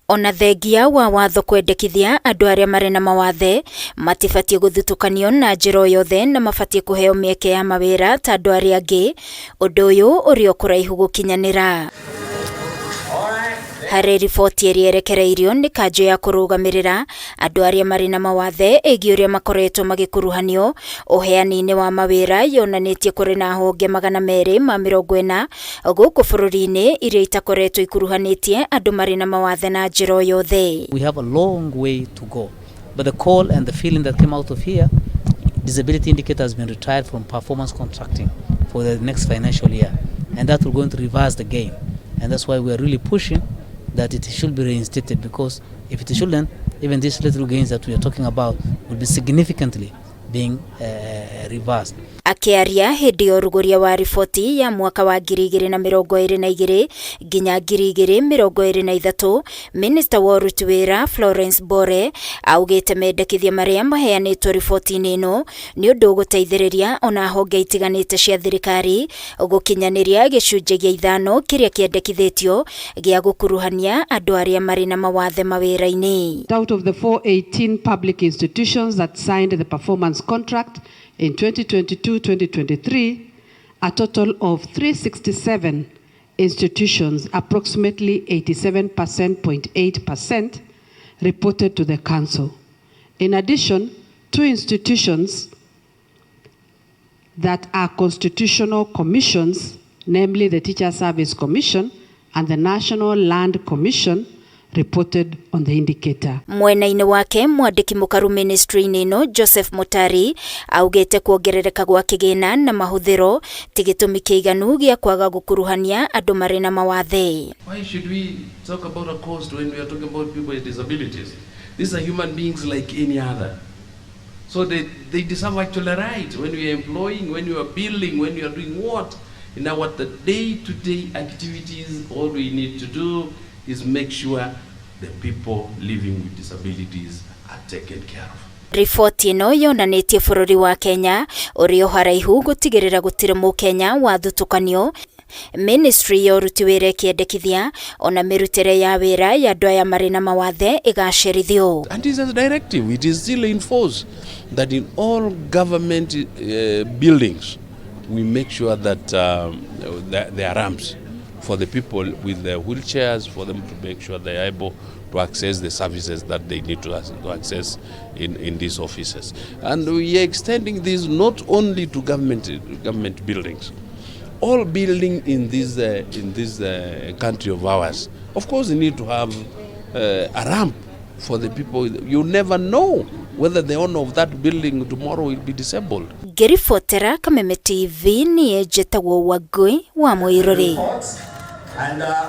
Ona thengia wa watho kwendekithia andu aria mari na mawathe matibatie guthutukanio na njira yothe na mabatie kuheo mieke ya mawira ta andu aria angi, undu uyu uri kuraihu gukinyanira. Hari riboti ĩrĩa ĩrekereirio nĩ kanjũ ya kũrũgamĩrĩra andũ arĩa marĩ na mawathe ĩgiĩ ũrĩa makoretwo magĩkuruhanio ũheani-inĩ wa mawĩra yonanĩtie kũrĩ na honge 240 gũkũ bũrũri-inĩ iria itakoretwo ikuruhanĩtie andũ marĩ na mawathe na njĩra o yothe. We have a long way to go, but the call and the feeling that came out of here, disability indicator has been retired from performance contracting for the next financial year, and that will going to reverse the game, and that's why we are really pushing that it should be reinstated, because if it shouldn't, even these little gains that we are talking about will be significantly being reversed. Akiaria hindi ya ũrugũria wa riboti ya mwaka wa 2022 nginya 2023, Minister wa Ũruti Wĩra Florence Bore augĩte mendekithia marĩa maheanĩtwo riboti-inĩ ĩno nĩ ũndũ ũgũteithĩrĩria ona honge itiganĩte cia thirikari gũkinyanĩria gĩcunjĩ gĩa 5 kĩrĩa kĩendekithĩtio gĩa gũkuruhania andũ arĩa marĩ na mawathe mawĩra-inĩ. Out of the 418 public institutions that signed the performance contract in 2022-2023, a total of 367 institutions, approximately 87.8%, reported to the Council. In addition, 2 institutions that are constitutional commissions, namely the Teacher Service Commission and the National Land Commission, reported on the indicator. Mwena-inĩ wake mwandĩki mũkaru ministry-inĩ ĩno Joseph Mutari augĩte kuongerereka gwa kĩgĩna na mahũthĩro ti gĩtũmi kĩiganu gĩa kwaga gũkuruhania andũ marĩ na mawathe. Why should we talk about a cost when we are talking about people with disabilities? These are human beings like any other. So they deserve actual rights when we are employing, when you are building, when you are doing what? In our day-to-day activities, all we need to do is make sure the people living with disabilities are taken care of. Riboti ĩno yonanĩtie bũrũri wa Kenya ũrĩ o haraihu gũtigĩrĩra gũtirĩ Mũkenya wathutukanio. Ministry ya Ũruti Wĩra ĩkĩendekithia ona mĩrutĩre ya wĩra ya andũ aya marĩ na mawathe ĩgacĩrithio. And this is a directive, it is still in force, that in all government buildings we make sure that there are ramps for the people with their wheelchairs, for them to make sure they are able to access the services that they need to access in these offices. And we are extending this not only to government buildings. All building in this country of ours, of course, you need to have a ramp for the people. You never know whether the owner of that building tomorrow will be disabled. Ngĩribotera Kameme TV niĩ njĩtagwo Wangui wa Mũirũrĩ.